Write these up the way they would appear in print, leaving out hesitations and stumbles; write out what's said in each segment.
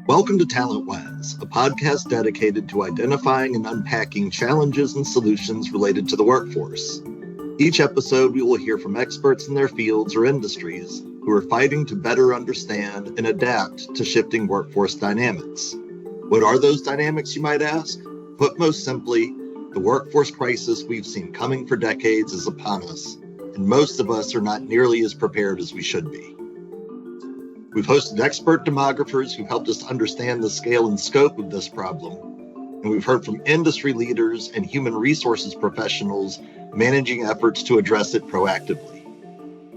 Welcome to TalentWise, a podcast dedicated to identifying and unpacking challenges and solutions related to the workforce. Each episode, we will hear from experts in their fields or industries who are fighting to better understand and adapt to shifting workforce dynamics. What are those dynamics, you might ask? Put most simply, the workforce crisis we've seen coming for decades is upon us, and most of us are not nearly as prepared as we should be. We've hosted expert demographers who helped us understand the scale and scope of this problem, and we've heard from industry leaders and human resources professionals managing efforts to address it proactively.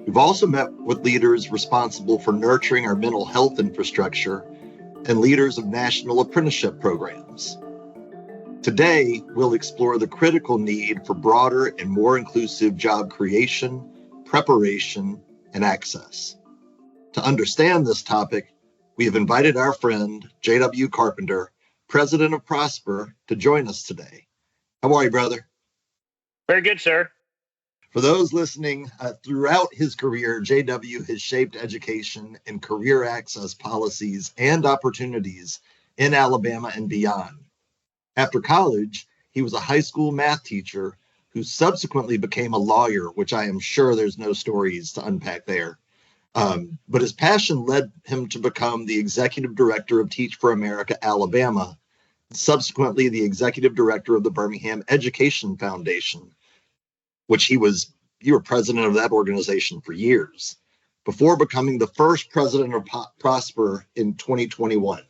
We've also met with leaders responsible for nurturing our mental health infrastructure and leaders of national apprenticeship programs. Today, we'll explore the critical need for broader and more inclusive job creation, preparation, and access. To understand this topic, we have invited our friend, JW Carpenter, president of Prosper, to join us today. How are you, brother? Very good, sir. For those listening, throughout his career, JW has shaped education and career access policies and opportunities in Alabama and beyond. After college, he was a high school math teacher who subsequently became a lawyer, which I am sure there's no stories to unpack there. But his passion led him to become the executive director of Teach for America, Alabama, subsequently the executive director of the Birmingham Education Foundation, which you were president of that organization for years, before becoming the first president of Prosper in 2021.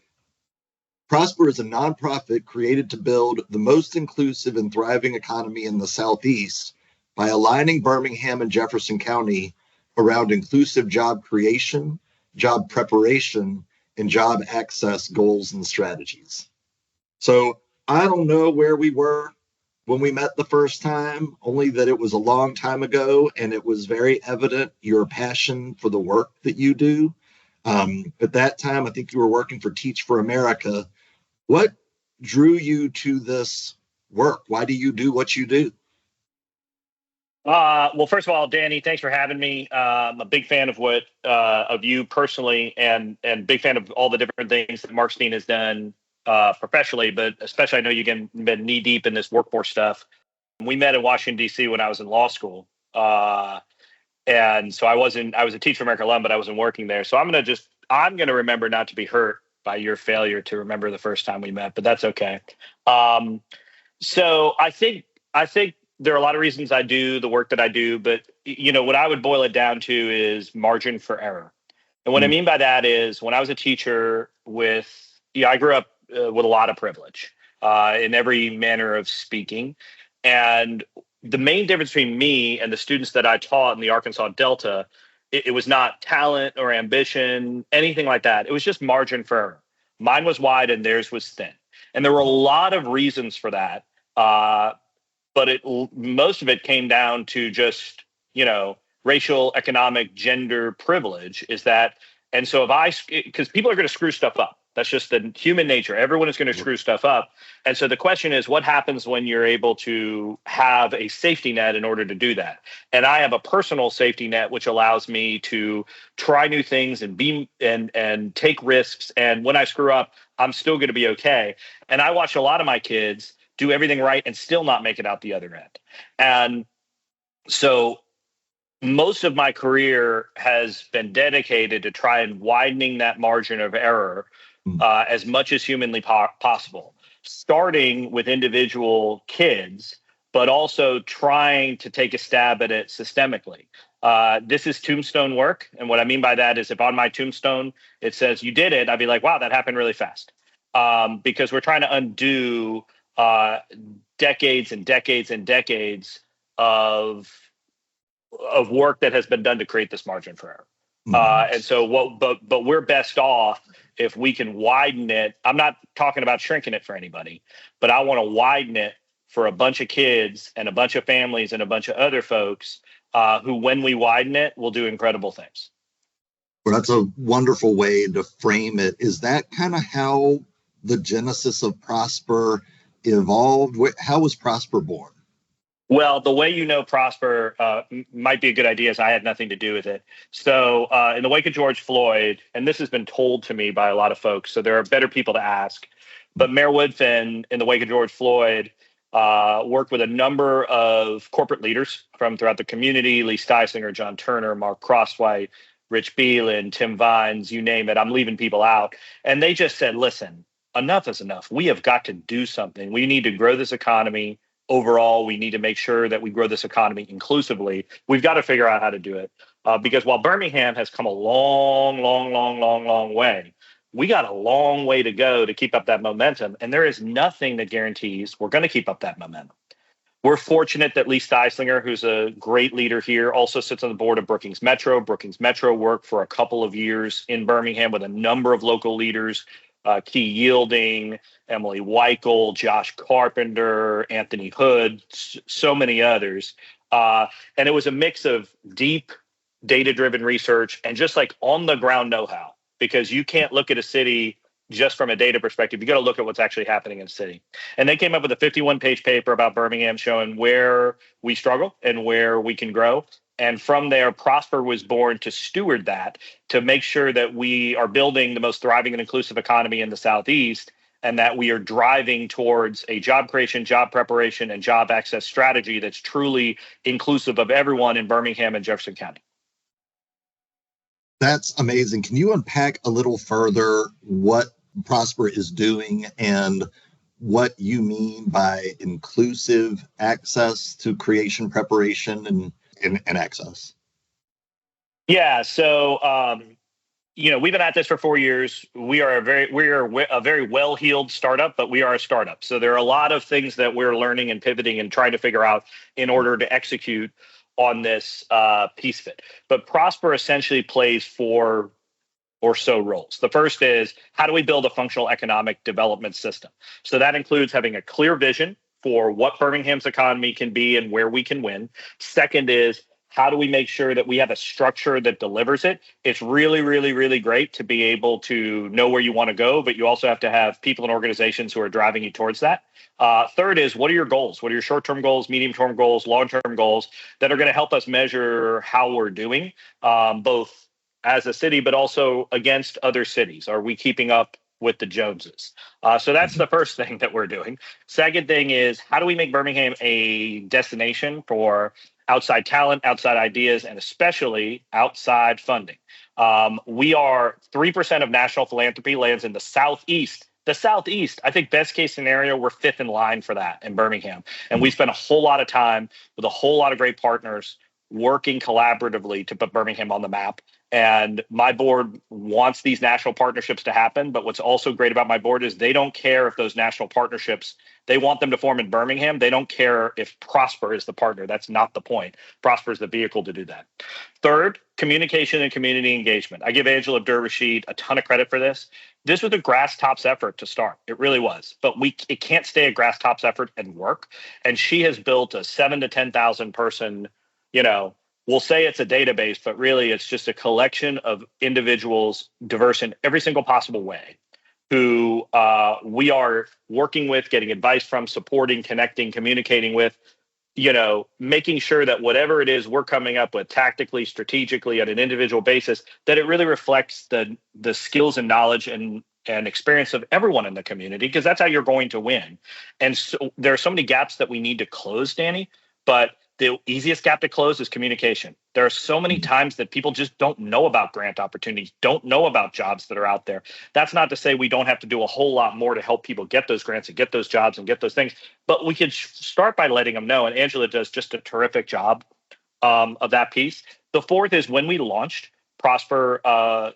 Prosper is a nonprofit created to build the most inclusive and thriving economy in the Southeast by aligning Birmingham and Jefferson County around inclusive job creation, job preparation, and job access goals and strategies. So I don't know where we were when we met the first time, only that it was a long time ago, and it was very evident your passion for the work that you do. At that time, I think you were working for Teach for America. What drew you to this work? Why do you do what you do? Well, first of all, Danny, thanks for having me. I'm a big fan of you personally, and big fan of all the different things that Mark Steen has done professionally, but especially I know you've been knee deep in this workforce stuff. We met in Washington, D.C. when I was in law school. And so I was a Teach for America alum, but I wasn't working there. So I'm going to remember not to be hurt by your failure to remember the first time we met, but that's okay. So I think there are a lot of reasons I do the work that I do, but what I would boil it down to is margin for error. And what I mean by that is when I was a teacher I grew up with a lot of privilege in every manner of speaking. And the main difference between me and the students that I taught in the Arkansas Delta, it was not talent or ambition, anything like that. It was just margin for error. Mine was wide and theirs was thin. And there were a lot of reasons for that. But most of it came down to just, racial, economic, gender privilege and so because people are going to screw stuff up. That's just the human nature. Everyone is going to screw stuff up. And so the question is, what happens when you're able to have a safety net in order to do that? And I have a personal safety net, which allows me to try new things and take risks. And when I screw up, I'm still going to be okay. And I watch a lot of my kids do everything right and still not make it out the other end. And so most of my career has been dedicated to try and widening that margin of error as much as humanly possible, starting with individual kids, but also trying to take a stab at it systemically. This is tombstone work. And what I mean by that is if on my tombstone, it says you did it, I'd be like, wow, that happened really fast. Because we're trying to undo decades and decades and decades of work that has been done to create this margin for error. And so but we're best off if we can widen it. I'm not talking about shrinking it for anybody, but I want to widen it for a bunch of kids and a bunch of families and a bunch of other folks who, when we widen it, will do incredible things. Well, that's a wonderful way to frame it. Is that kind of how the genesis of Prosper evolved? How was Prosper born? Well, the way Prosper might be a good idea is I had nothing to do with it. So in the wake of George Floyd, and this has been told to me by a lot of folks, so there are better people to ask. But Mayor Woodfin, in the wake of George Floyd, worked with a number of corporate leaders from throughout the community: Lee Steisinger, John Turner, Mark Crosswhite, Rich Beelan, Tim Vines, you name it. I'm leaving people out. And they just said, listen, enough is enough. We have got to do something. We need to grow this economy. Overall, we need to make sure that we grow this economy inclusively. We've got to figure out how to do it because while Birmingham has come a long way, we got a long way to go to keep up that momentum. And there is nothing that guarantees we're going to keep up that momentum. We're fortunate that Lee Steisinger, who's a great leader here, also sits on the board of Brookings Metro. Brookings Metro worked for a couple of years in Birmingham with a number of local leaders, Key Yielding, Emily Weichel, Josh Carpenter, Anthony Hood, so many others. And it was a mix of deep data-driven research and just like on-the-ground know-how, because you can't look at a city just from a data perspective. You got to look at what's actually happening in the city. And they came up with a 51-page paper about Birmingham showing where we struggle and where we can grow. And from there, Prosper was born to steward that, to make sure that we are building the most thriving and inclusive economy in the Southeast, and that we are driving towards a job creation, job preparation, and job access strategy that's truly inclusive of everyone in Birmingham and Jefferson County. That's amazing. Can you unpack a little further what Prosper is doing and what you mean by inclusive access to creation, preparation, and access? Yeah. So, we've been at this for 4 years. We are a very well-heeled startup, but we are a startup. So there are a lot of things that we're learning and pivoting and trying to figure out in order to execute on this piece of it. But Prosper essentially plays 4 or so roles. The first is, how do we build a functional economic development system? So that includes having a clear vision for what Birmingham's economy can be and where we can win. Second is, how do we make sure that we have a structure that delivers it? It's really great to be able to know where you want to go, but you also have to have people and organizations who are driving you towards that. Third is, what are your goals? What are your short-term goals, medium-term goals, long-term goals that are going to help us measure how we're doing, both as a city, but also against other cities? Are we keeping up with the Joneses? So that's the first thing that we're doing. Second thing is, how do we make Birmingham a destination for outside talent, outside ideas, and especially outside funding? We are 3% of national philanthropy lands in the Southeast. The Southeast, I think best case scenario, we're 5th in line for that in Birmingham. And we spend a whole lot of time with a whole lot of great partners working collaboratively to put Birmingham on the map. And my board wants these national partnerships to happen. But what's also great about my board is they don't care if those national partnerships, they want them to form in Birmingham. They don't care if Prosper is the partner. That's not the point. Prosper is the vehicle to do that. Third, communication and community engagement. I give Angela Abdur-Rashid a ton of credit for this. This was a grass tops effort to start. It really was. But it can't stay a grass tops effort and work. And she has built a 7,000 to 10,000 person, we'll say it's a database, but really it's just a collection of individuals diverse in every single possible way, who we are working with, getting advice from, supporting, connecting, communicating with, making sure that whatever it is we're coming up with tactically, strategically, on an individual basis, that it really reflects the skills and knowledge and experience of everyone in the community, because that's how you're going to win. And so there are so many gaps that we need to close, Danny, but the easiest gap to close is communication. There are so many times that people just don't know about grant opportunities, don't know about jobs that are out there. That's not to say we don't have to do a whole lot more to help people get those grants and get those jobs and get those things, but we can start by letting them know. And Angela does just a terrific job of that piece. The fourth is, when we launched Prosper,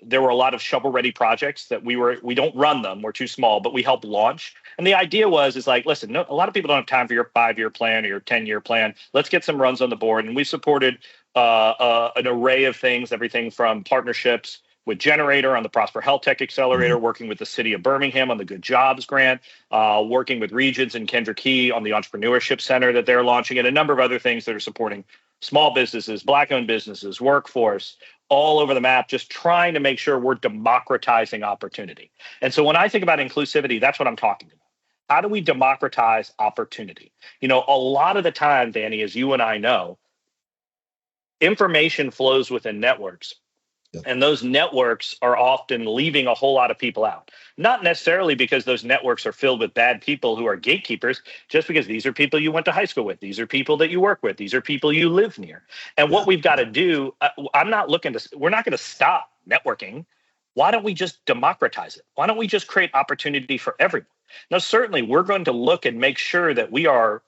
there were a lot of shovel-ready projects that we don't run them, we're too small, but we help launch. And the idea is like, listen, a lot of people don't have time for your 5-year plan or your 10-year plan. Let's get some runs on the board. And we supported an array of things, everything from partnerships with Generator on the Prosper Health Tech Accelerator, working with the city of Birmingham on the Good Jobs Grant, working with Regions and Kendra Key on the Entrepreneurship Center that they're launching, and a number of other things that are supporting small businesses, Black-owned businesses, workforce, all over the map, just trying to make sure we're democratizing opportunity. And so when I think about inclusivity, that's what I'm talking about. how do we democratize opportunity? You know, a lot of the time, Danny, as you and I know, information flows within networks. Yep. And those networks are often leaving a whole lot of people out. Not necessarily because those networks are filled with bad people who are gatekeepers, just because these are people you went to high school with. These are people that you work with. These are people you live near. And what we've got to do, we're not going to stop networking. Why don't we just democratize it? Why don't we just create opportunity for everyone? Now, certainly, we're going to look and make sure that we are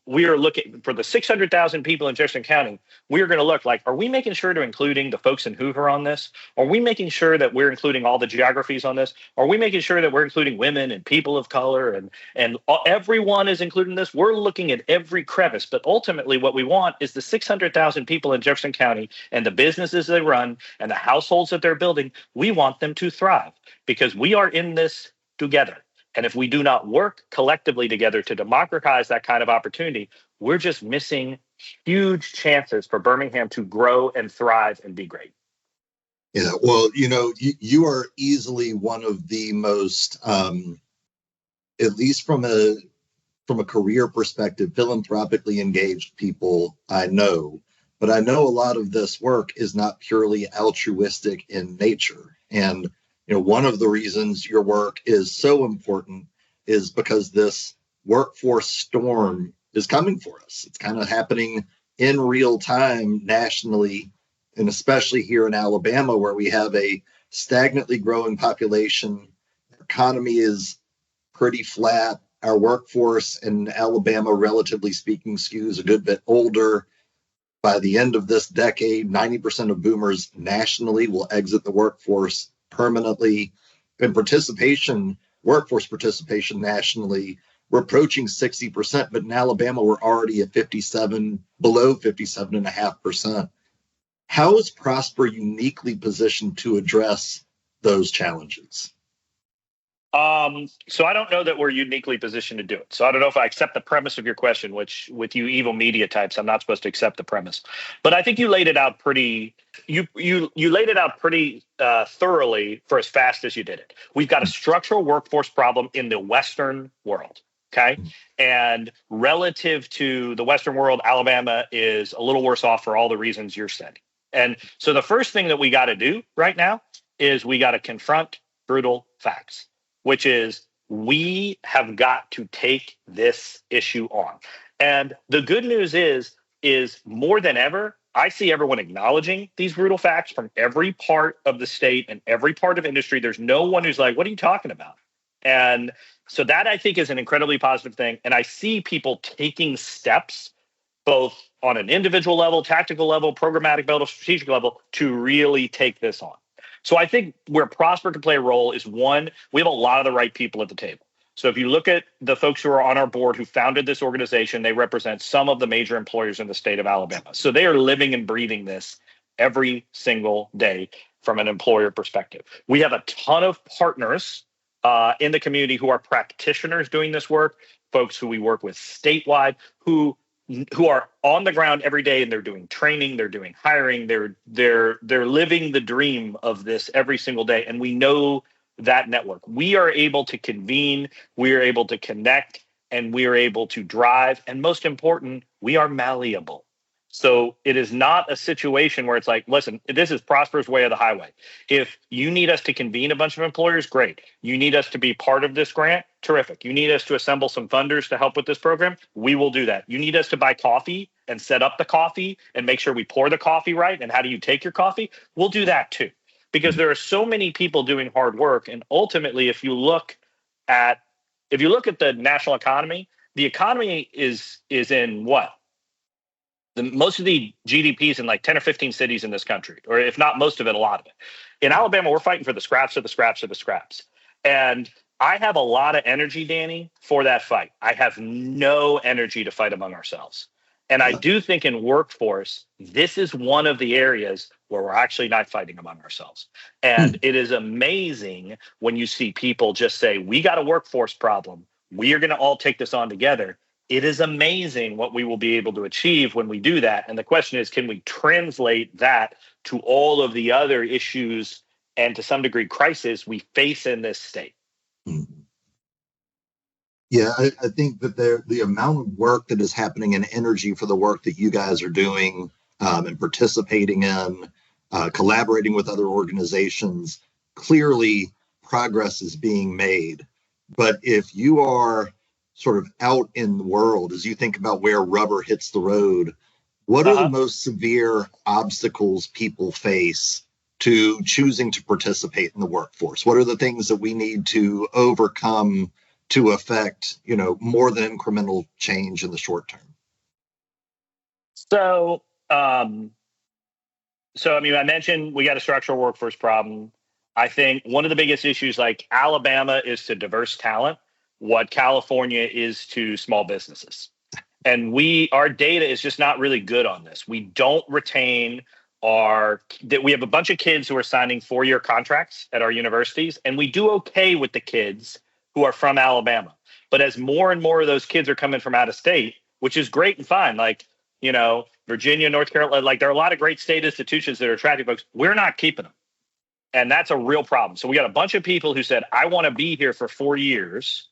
looking for the 600,000 people in Jefferson County. We are going to look like, are we making sure to including the folks in Hoover on this? Are we making sure that we're including all the geographies on this? Are we making sure that we're including women and people of color and everyone is included in this? We're looking at every crevice, but ultimately what we want is the 600,000 people in Jefferson County and the businesses they run and the households that they're building. We want them to thrive because we are in this together. And if we do not work collectively together to democratize that kind of opportunity, we're just missing huge chances for Birmingham to grow and thrive and be great. Yeah, well, you know, you are easily one of the most, at least from a career perspective, philanthropically engaged people I know. But I know a lot of this work is not purely altruistic in nature. And you know, one of the reasons your work is so important is because this workforce storm is coming for us. It's kind of happening in real time nationally, and especially here in Alabama, where we have a stagnantly growing population. Our economy is pretty flat. Our workforce in Alabama, relatively speaking, skews a good bit older. By the end of this decade, 90% of boomers nationally will exit the workforce permanently. And workforce participation nationally, we're approaching 60%, but in Alabama, we're already at below 57.5%. How is Prosper uniquely positioned to address those challenges? So I don't know that we're uniquely positioned to do it. So I don't know if I accept the premise of your question, which with you evil media types, I'm not supposed to accept the premise. But I think you laid it out pretty thoroughly for as fast as you did it. We've got a structural workforce problem in the Western world. Okay. And relative to the Western world, Alabama is a little worse off for all the reasons you're saying. And so the first thing that we got to do right now is we got to confront brutal facts, which is we have got to take this issue on. And the good news is more than ever, I see everyone acknowledging these brutal facts from every part of the state and every part of industry. There's no one who's like, what are you talking about? And so that I think is an incredibly positive thing. And I see people taking steps both on an individual level, tactical level, programmatic level, strategic level to really take this on. So I think where Prosper can play a role is, one, we have a lot of the right people at the table. So if you look at the folks who are on our board who founded this organization, they represent some of the major employers in the state of Alabama. So they are living and breathing this every single day from an employer perspective. We have a ton of partners in the community who are practitioners doing this work, folks who we work with statewide who are on the ground every day, and they're doing training, they're doing hiring, they're living the dream of this every single day. And we know that network. We are able to convene, we are able to connect, and we are able to drive. And most important, we are malleable. So it is not a situation where it's like, listen, this is Prosper's way of the highway. If you need us to convene a bunch of employers, great. You need us to be part of this grant, terrific. You need us to assemble some funders to help with this program, we will do that. You need us to buy coffee and set up the coffee and make sure we pour the coffee right, and how do you take your coffee? We'll do that too. Because there are so many people doing hard work. And ultimately, if you look at the national economy, the economy is in what? Most of the GDPs in like 10 or 15 cities in this country, or if not most of it, a lot of it. In Alabama, we're fighting for the scraps of the scraps of the scraps. And I have a lot of energy, Danny, for that fight. I have no energy to fight among ourselves. And I do think in workforce, this is one of the areas where we're actually not fighting among ourselves. And it is amazing when you see people just say, we got a workforce problem. We are going to all take this on together. It is amazing what we will be able to achieve when we do that. And the question is, can we translate that to all of the other issues and to some degree crisis we face in this state? Yeah, I think that the amount of work that is happening and energy for the work that you guys are doing and participating in, collaborating with other organizations, clearly progress is being made. But if you are sort of out in the world, as you think about where rubber hits the road, what are the Uh-huh. most severe obstacles people face to choosing to participate in the workforce? What are the things that we need to overcome to affect, more than incremental change in the short term? So, I mean, I mentioned we got a structural workforce problem. I think one of the biggest issues, like Alabama is to diverse talent, what California is to small businesses. And our data is just not really good on this. We don't retain we have a bunch of kids who are signing 4-year contracts at our universities, and we do okay with the kids who are from Alabama. But as more and more of those kids are coming from out of state, which is great and fine, like, Virginia, North Carolina, like there are a lot of great state institutions that are attracting folks. We're not keeping them. And that's a real problem. So we got a bunch of people who said, I want to be here for 4 years,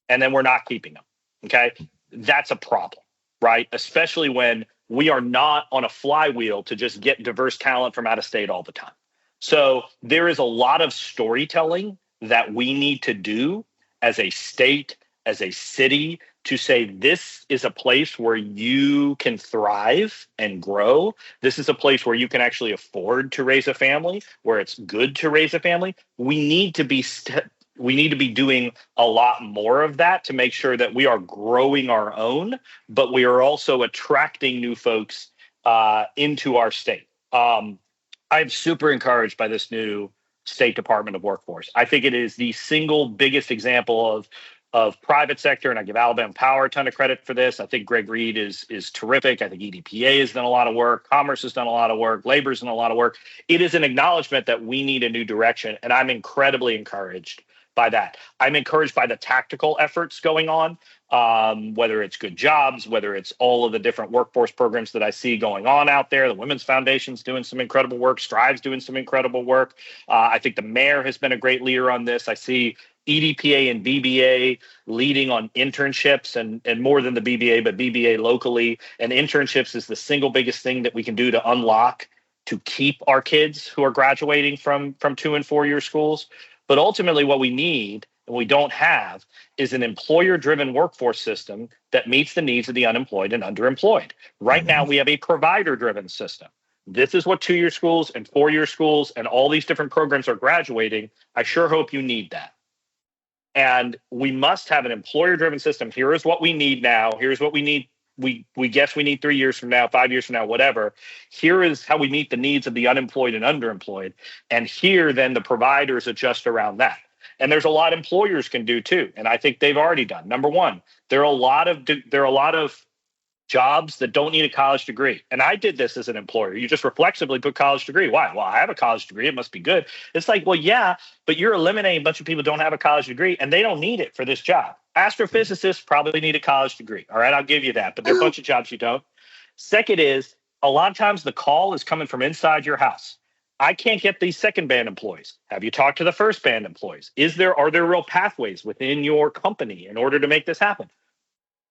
and then we're not keeping them. Okay. That's a problem, right? Especially when we are not on a flywheel to just get diverse talent from out of state all the time. So there is a lot of storytelling that we need to do as a state, as a city, to say this is a place where you can thrive and grow. This is a place where you can actually afford to raise a family, where it's good to raise a family. We need to be doing a lot more of that to make sure that we are growing our own, but we are also attracting new folks into our state. I'm super encouraged by this new State Department of Workforce. I think it is the single biggest example of private sector, and I give Alabama Power a ton of credit for this. I think Greg Reed is terrific. I think EDPA has done a lot of work. Commerce has done a lot of work. Labor's done a lot of work. It is an acknowledgement that we need a new direction, and I'm incredibly encouraged by that. I'm encouraged by the tactical efforts going on, whether it's Good Jobs, whether it's all of the different workforce programs that I see going on out there. The Women's Foundation's doing some incredible work. Strive's doing some incredible work. I think the mayor has been a great leader on this. I see EDPA and BBA leading on internships and more than the BBA, but BBA locally. And internships is the single biggest thing that we can do to unlock to keep our kids who are graduating from 2 and 4 year schools. But ultimately what we need and we don't have is an employer-driven workforce system that meets the needs of the unemployed and underemployed. Right now, we have a provider-driven system. This is what 2 year schools and 4 year schools and all these different programs are graduating. I sure hope you need that. And we must have an employer-driven system. Here is what we need now. Here's what we need. We guess we need 3 years from now, 5 years from now, whatever. Here is how we meet the needs of the unemployed and underemployed. And here, then, the providers adjust around that. And there's a lot employers can do too. And I think they've already done. Number one, there are a lot of jobs that don't need a college degree. And I did this as an employer. You just reflexively put college degree. Why? Well, I have a college degree. It must be good. It's like, well, yeah, but you're eliminating a bunch of people who don't have a college degree and they don't need it for this job. Astrophysicists probably need a college degree. All right, I'll give you that. But there are a bunch of jobs you don't. Second is, a lot of times the call is coming from inside your house. I can't get these second band employees. Have you talked to the first band employees? Are there real pathways within your company in order to make this happen?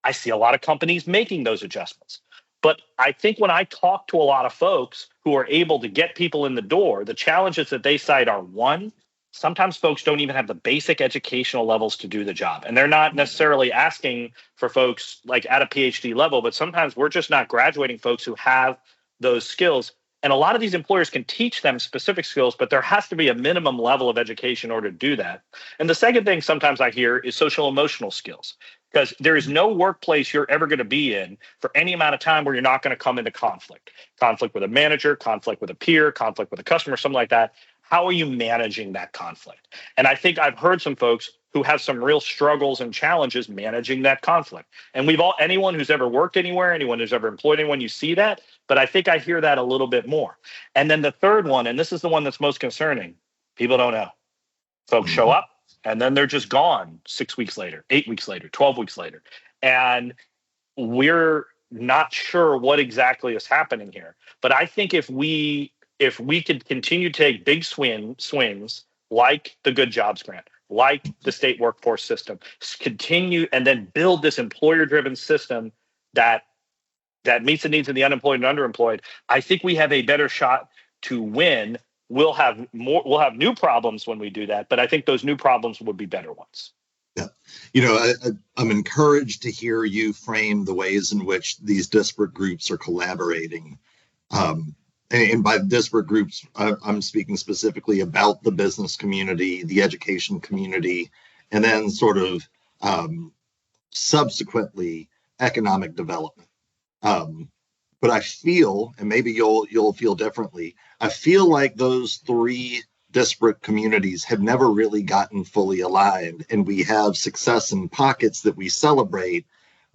I see a lot of companies making those adjustments. But I think when I talk to a lot of folks who are able to get people in the door, the challenges that they cite are, one, sometimes folks don't even have the basic educational levels to do the job. And they're not necessarily asking for folks like at a PhD level, but sometimes we're just not graduating folks who have those skills. And a lot of these employers can teach them specific skills, but there has to be a minimum level of education in order to do that. And the second thing sometimes I hear is social emotional skills. Because there is no workplace you're ever going to be in for any amount of time where you're not going to come into conflict with a manager, conflict with a peer, conflict with a customer, something like that. How are you managing that conflict? And I think I've heard some folks who have some real struggles and challenges managing that conflict. And anyone who's ever worked anywhere, anyone who's ever employed anyone, you see that. But I think I hear that a little bit more. And then the third one, and this is the one that's most concerning, people don't know. Folks show up, and then they're just gone 6 weeks later, 8 weeks later, 12 weeks later. And we're not sure what exactly is happening here. But I think if we could continue to take big swings like the Good Jobs Grant, like the state workforce system, continue and then build this employer-driven system that meets the needs of the unemployed and underemployed, I think we have a better shot to win. We'll have new problems when we do that, but I think those new problems would be better ones. Yeah. I'm encouraged to hear you frame the ways in which these disparate groups are collaborating. And by disparate groups, I'm speaking specifically about the business community, the education community, and then sort of subsequently economic development. But I feel, and maybe you'll feel differently, I feel like those three disparate communities have never really gotten fully aligned, and we have success in pockets that we celebrate,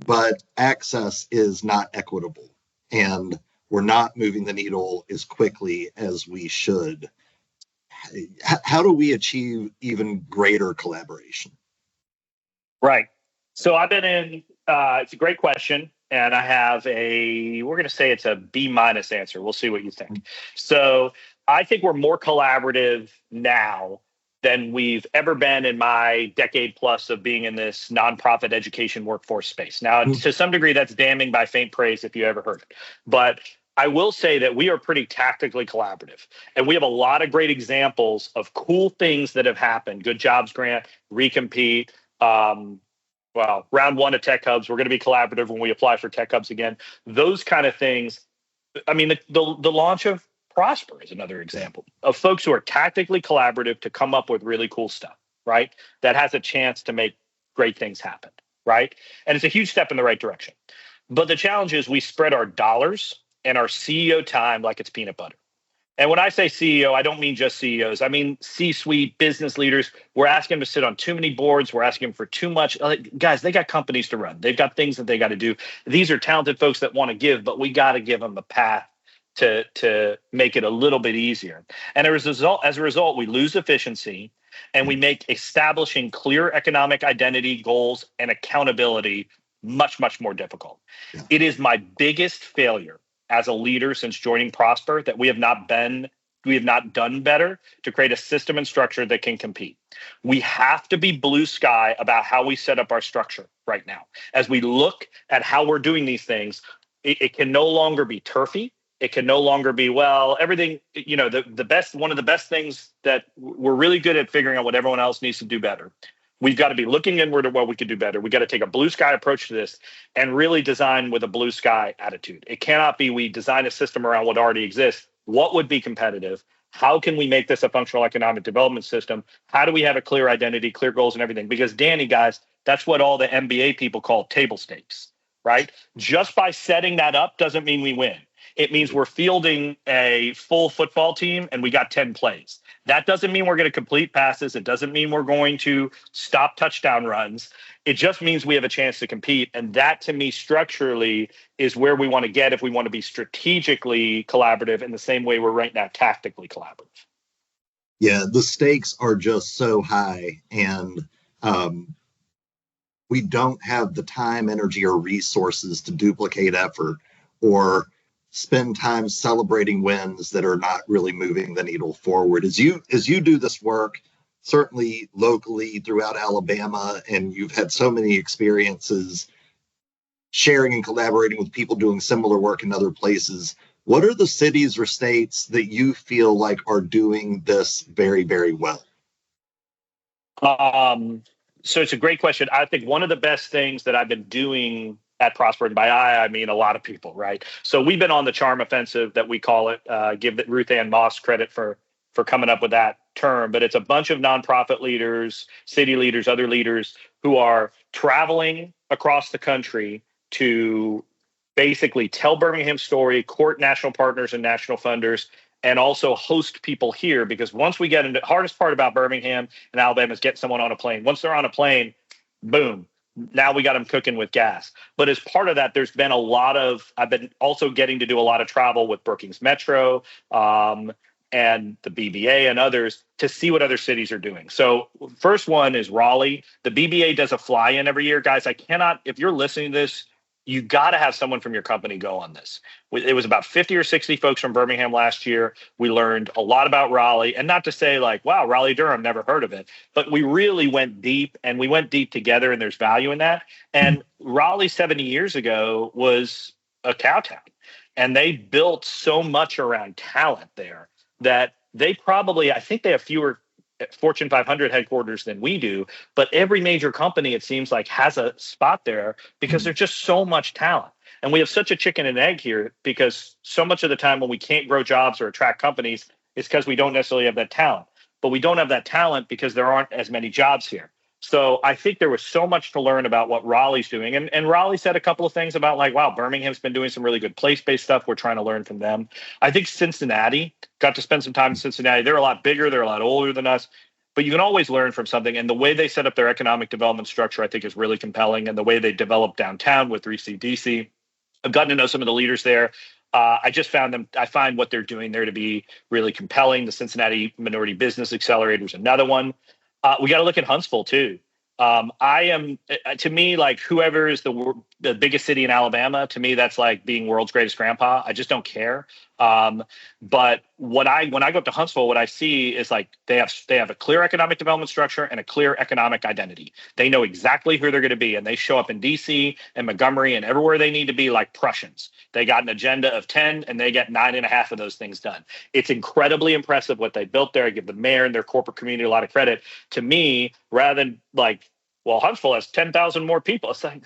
but access is not equitable, and we're not moving the needle as quickly as we should. How do we achieve even greater collaboration? Right. So I've been in, it's a great question. And I have we're going to say it's a B- answer. We'll see what you think. So I think we're more collaborative now than we've ever been in my decade plus of being in this nonprofit education workforce space. Now, to some degree, that's damning by faint praise if you ever heard it. But I will say that we are pretty tactically collaborative. And we have a lot of great examples of cool things that have happened. Good Jobs Grant, Recompete, round one of Tech Hubs. We're going to be collaborative when we apply for Tech Hubs again. Those kind of things. I mean, the launch of Prosper is another example of folks who are tactically collaborative to come up with really cool stuff, right? That has a chance to make great things happen, right? And it's a huge step in the right direction. But the challenge is we spread our dollars and our CEO time like it's peanut butter. And when I say CEO, I don't mean just CEOs. I mean C-suite business leaders. We're asking them to sit on too many boards. We're asking them for too much. Guys, they got companies to run. They've got things that they got to do. These are talented folks that want to give, but we got to give them a path to make it a little bit easier. And as a result, we lose efficiency, and we make establishing clear economic identity, goals, and accountability much, much more difficult. Yeah. It is my biggest failure as a leader since joining Prosper that we have not done better to create a system and structure that can compete. We have to be blue sky about how we set up our structure right now. As we look at how we're doing these things, it can no longer be turfy. It can no longer be, everything, one of the best things that we're really good at figuring out what everyone else needs to do better. We've got to be looking inward at what we could do better. We got to take a blue sky approach to this and really design with a blue sky attitude. It cannot be we design a system around what already exists. What would be competitive? How can we make this a functional economic development system? How do we have a clear identity, clear goals and everything? Because Danny, guys, that's what all the MBA people call table stakes, right? Just by setting that up doesn't mean we win. It means we're fielding a full football team and we got 10 plays. That doesn't mean we're going to complete passes. It doesn't mean we're going to stop touchdown runs. It just means we have a chance to compete. And that, to me, structurally is where we want to get if we want to be strategically collaborative in the same way we're right now tactically collaborative. Yeah, the stakes are just so high, and we don't have the time, energy, or resources to duplicate effort or spend time celebrating wins that are not really moving the needle forward. As you do this work, certainly locally throughout Alabama, and you've had so many experiences sharing and collaborating with people doing similar work in other places, what are the cities or states that you feel like are doing this very, very well? So it's a great question. I think one of the best things that I've been doing at Prosper, and by I mean a lot of people, right? So we've been on the charm offensive, that we call it. Give Ruth Ann Moss credit for coming up with that term. But it's a bunch of nonprofit leaders, city leaders, other leaders who are traveling across the country to basically tell Birmingham's story, court national partners and national funders, and also host people here. Because once we get into the hardest part about Birmingham and Alabama is getting someone on a plane. Once they're on a plane, boom. Now we got them cooking with gas. But as part of that, there's been I've been also getting to do a lot of travel with Brookings Metro and the BBA and others to see what other cities are doing. So first one is Raleigh. The BBA does a fly-in every year. Guys, if you're listening to this, you got to have someone from your company go on this. It was about 50 or 60 folks from Birmingham last year. We learned a lot about Raleigh, and not to say like, wow, Raleigh Durham, never heard of it, but we really went deep, and we went deep together, and there's value in that. And Raleigh 70 years ago was a cow town, and they built so much around talent there that they probably, I think they have fewer Fortune 500 headquarters than we do, but every major company, it seems like, has a spot there because there's just so much talent. And we have such a chicken and egg here because so much of the time when we can't grow jobs or attract companies, it's because we don't necessarily have that talent. But we don't have that talent because there aren't as many jobs here. So I think there was so much to learn about what Raleigh's doing. And Raleigh said a couple of things about like, wow, Birmingham's been doing some really good place-based stuff. We're trying to learn from them. I think Cincinnati, got to spend some time in Cincinnati. They're a lot bigger. They're a lot older than us. But you can always learn from something. And the way they set up their economic development structure, I think, is really compelling. And the way they developed downtown with 3CDC, I've gotten to know some of the leaders there. I find what they're doing there to be really compelling. The Cincinnati Minority Business Accelerator is another one. We got to look at Huntsville too. To me, like whoever is the biggest city in Alabama, to me, that's like being world's greatest grandpa. I just don't care. But when I go up to Huntsville, what I see is like they have a clear economic development structure and a clear economic identity. They know exactly who they're going to be, and they show up in DC and Montgomery and everywhere they need to be like Prussians. They got an agenda of 10 and they get 9.5 of those things done. It's incredibly impressive what they built there. I give the mayor and their corporate community a lot of credit. To me, rather than like, well, Huntsville has 10,000 more people. It's like,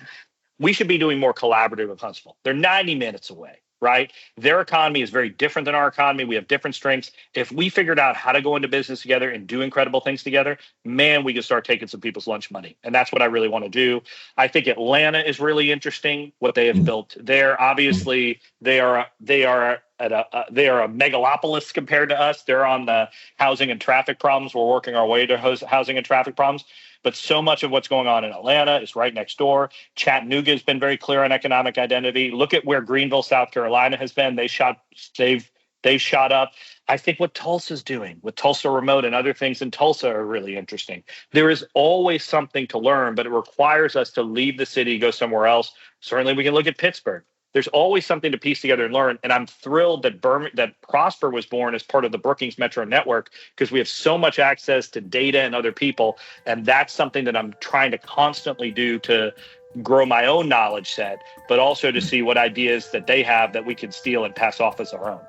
we should be doing more collaborative with Huntsville. They're 90 minutes away, right? Their economy is very different than our economy. We have different strengths. If we figured out how to go into business together and do incredible things together, man, we could start taking some people's lunch money. And that's what I really want to do. I think Atlanta is really interesting, what they have built there. Obviously, they are a megalopolis compared to us. They're on the housing and traffic problems. We're working our way to housing and traffic problems. But so much of what's going on in Atlanta is right next door. Chattanooga has been very clear on economic identity. Look at where Greenville, South Carolina has been. They've shot up. I think what Tulsa's doing with Tulsa Remote and other things in Tulsa are really interesting. There is always something to learn, but it requires us to leave the city, go somewhere else. Certainly we can look at Pittsburgh. There's always something to piece together and learn. And I'm thrilled that Prosper was born as part of the Brookings Metro Network because we have so much access to data and other people. And that's something that I'm trying to constantly do to grow my own knowledge set, but also to see what ideas that they have that we can steal and pass off as our own.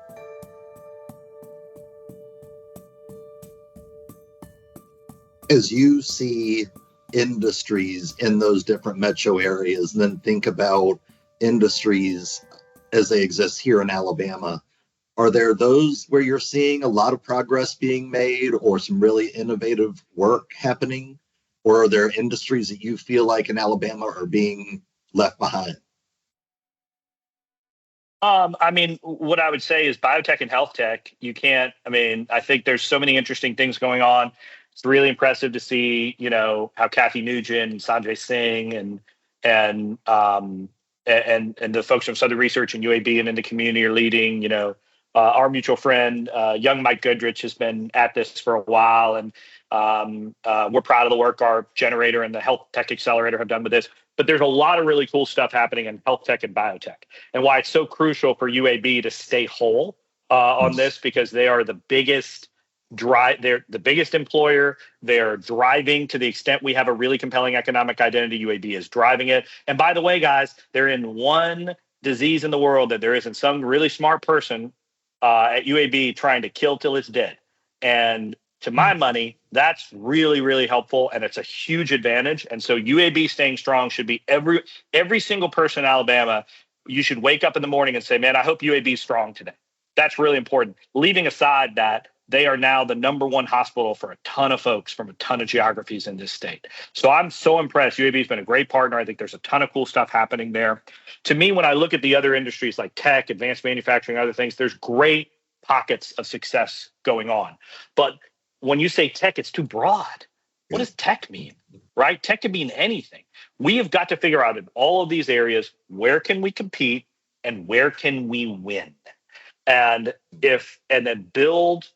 As you see industries in those different metro areas, and then think about industries as they exist here in Alabama, are there those where you're seeing a lot of progress being made or some really innovative work happening? Or are there industries that you feel like in Alabama are being left behind? I mean, what I would say is biotech and health tech, I think there's so many interesting things going on. It's really impressive to see, how Kathy Nugent and Sanjay Singh and the folks from Southern Research and UAB and in the community are leading. Our mutual friend, young Mike Goodrich, has been at this for a while, and we're proud of the work our generator and the health tech accelerator have done with this. But there's a lot of really cool stuff happening in health tech and biotech, and why it's so crucial for UAB to stay whole on this, because they are the biggest they're the biggest employer. They're driving to the extent we have a really compelling economic identity. UAB is driving it. And by the way, guys, they're in one disease in the world that there isn't some really smart person at UAB trying to kill till it's dead. And to my money, that's really, really helpful. And it's a huge advantage. And so UAB staying strong should be every single person in Alabama. You should wake up in the morning and say, man, I hope UAB is strong today. That's really important. Leaving aside that, they are now the number one hospital for a ton of folks from a ton of geographies in this state. So I'm so impressed. UAB has been a great partner. I think there's a ton of cool stuff happening there. To me, when I look at the other industries like tech, advanced manufacturing, other things, there's great pockets of success going on. But when you say tech, it's too broad. What does tech mean, right? Tech can mean anything. We have got to figure out in all of these areas, where can we compete and where can we win? And then build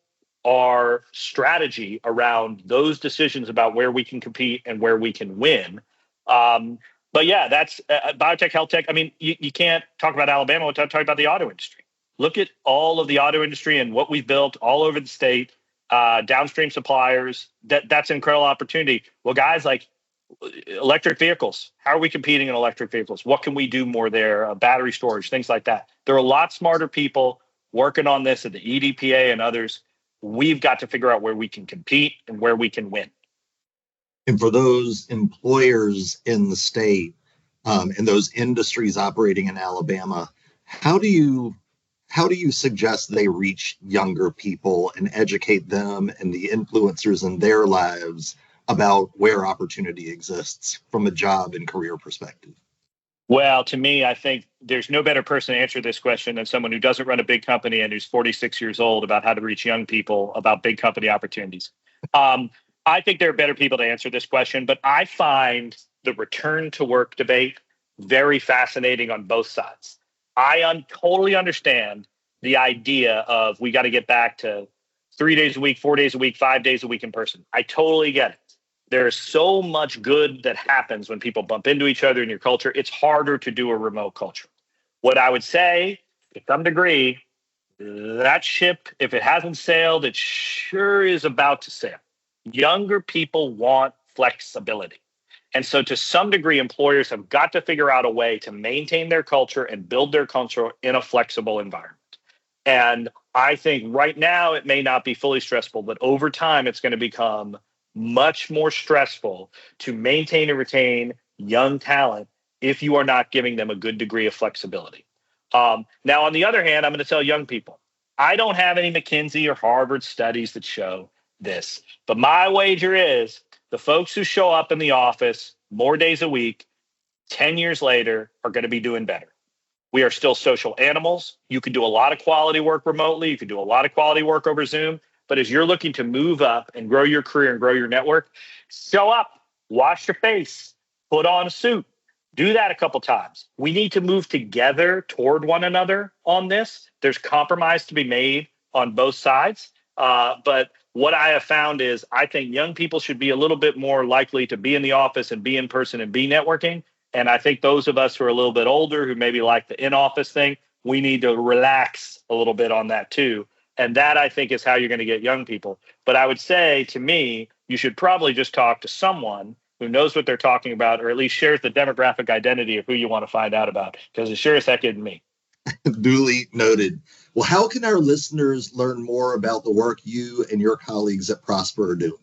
our strategy around those decisions about where we can compete and where we can win. But yeah, that's biotech, health tech. I mean, you can't talk about Alabama without talking about the auto industry. Look at all of the auto industry and what we've built all over the state, downstream suppliers. That's an incredible opportunity. Well, guys, like electric vehicles, how are we competing in electric vehicles? What can we do more there? Battery storage, things like that. There are a lot smarter people working on this at the EDPA and others. We've got to figure out where we can compete and where we can win. And for those employers in the state and those industries operating in Alabama, how do you suggest they reach younger people and educate them and the influencers in their lives about where opportunity exists from a job and career perspective? Well, to me, I think there's no better person to answer this question than someone who doesn't run a big company and who's 46 years old about how to reach young people about big company opportunities. I think there are better people to answer this question, but I find the return to work debate very fascinating on both sides. I totally understand the idea of we got to get back to 3 days a week, 4 days a week, 5 days a week in person. I totally get it. There's so much good that happens when people bump into each other in your culture. It's harder to do a remote culture. What I would say, to some degree, that ship, if it hasn't sailed, it sure is about to sail. Younger people want flexibility. And so to some degree, employers have got to figure out a way to maintain their culture and build their culture in a flexible environment. And I think right now it may not be fully stressful, but over time it's going to become much more stressful to maintain and retain young talent if you are not giving them a good degree of flexibility. Now, on the other hand, I'm going to tell young people, I don't have any McKinsey or Harvard studies that show this, but my wager is the folks who show up in the office more days a week, 10 years later, are going to be doing better. We are still social animals. You can do a lot of quality work remotely. You can do a lot of quality work over Zoom. But as you're looking to move up and grow your career and grow your network, show up, wash your face, put on a suit, do that a couple times. We need to move together toward one another on this. There's compromise to be made on both sides. But what I have found is I think young people should be a little bit more likely to be in the office and be in person and be networking. And I think those of us who are a little bit older, who maybe like the in-office thing, we need to relax a little bit on that too. And that, I think, is how you're going to get young people. But I would say, to me, you should probably just talk to someone who knows what they're talking about, or at least shares the demographic identity of who you want to find out about, because it sure as heck isn't me. Duly noted. Well, how can our listeners learn more about the work you and your colleagues at Prosper are doing?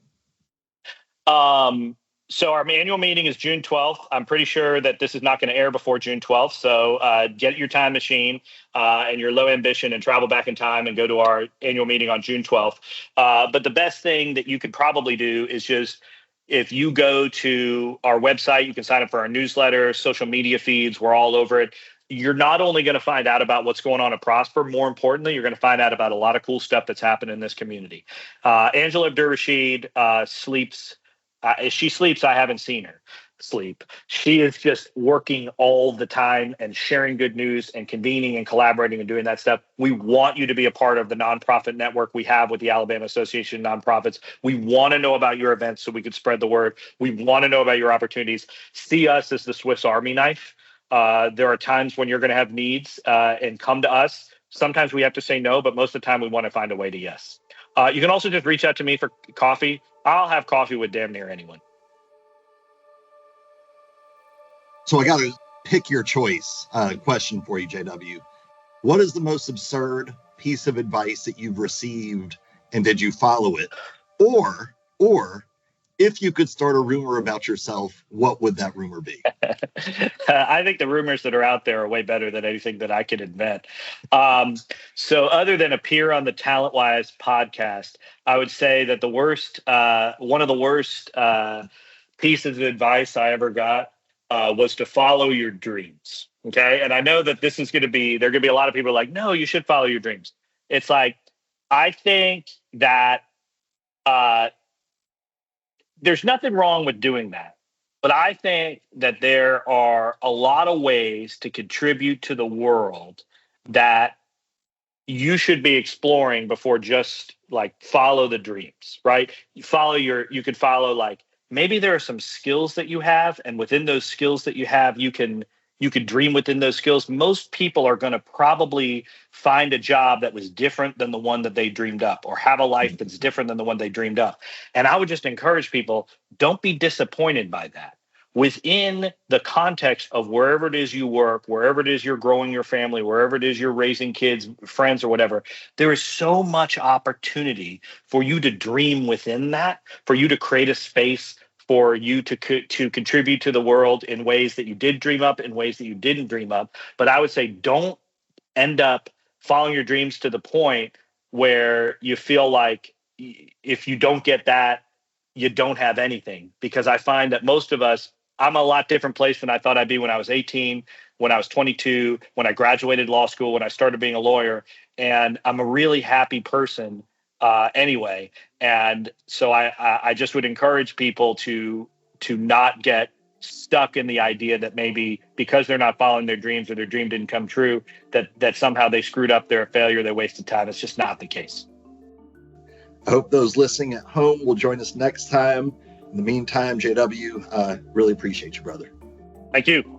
So our annual meeting is June 12th. I'm pretty sure that this is not going to air before June 12th. So get your time machine and your low ambition and travel back in time and go to our annual meeting on June 12th. But the best thing that you could probably do is just, if you go to our website, you can sign up for our newsletter, social media feeds. We're all over it. You're not only going to find out about what's going on at Prosper, more importantly, you're going to find out about a lot of cool stuff that's happened in this community. Angela Abdur-Rashid sleeps. If she sleeps, I haven't seen her sleep. She is just working all the time and sharing good news and convening and collaborating and doing that stuff. We want you to be a part of the nonprofit network we have with the Alabama Association of Nonprofits. We want to know about your events so we can spread the word. We want to know about your opportunities. See us as the Swiss Army knife. There are times when you're going to have needs and come to us. Sometimes we have to say no, but most of the time we want to find a way to yes. You can also just reach out to me for coffee. I'll have coffee with damn near anyone. So I got to pick your choice question for you, JW. What is the most absurd piece of advice that you've received, and did you follow it? Or if you could start a rumor about yourself, what would that rumor be? I think the rumors that are out there are way better than anything that I could invent. So other than appear on the TalentWise podcast, I would say that one of the worst pieces of advice I ever got was to follow your dreams. Okay. And I know that there are going to be a lot of people like, no, you should follow your dreams. It's like, I think that there's nothing wrong with doing that. But I think that there are a lot of ways to contribute to the world that you should be exploring before just like follow the dreams, right? You could follow like maybe there are some skills that you have, and within those skills that you have, you can dream within those skills. Most people are going to probably find a job that was different than the one that they dreamed up, or have a life that's different than the one they dreamed up. And I would just encourage people, don't be disappointed by that. Within the context of wherever it is you work, wherever it is you're growing your family, wherever it is you're raising kids, friends, or whatever, there is so much opportunity for you to dream within that, for you to create a space for you to contribute to the world in ways that you did dream up, in ways that you didn't dream up. But I would say, don't end up following your dreams to the point where you feel like if you don't get that, you don't have anything. Because I find that most of us, I'm a lot different place than I thought I'd be when I was 18, when I was 22, when I graduated law school, when I started being a lawyer. And I'm a really happy person anyway. And so I just would encourage people to not get stuck in the idea that maybe because they're not following their dreams, or their dream didn't come true, that somehow they screwed up, they're a failure, they wasted time. It's just not the case. I hope those listening at home will join us next time. In the meantime, JW, really appreciate you, brother. Thank you.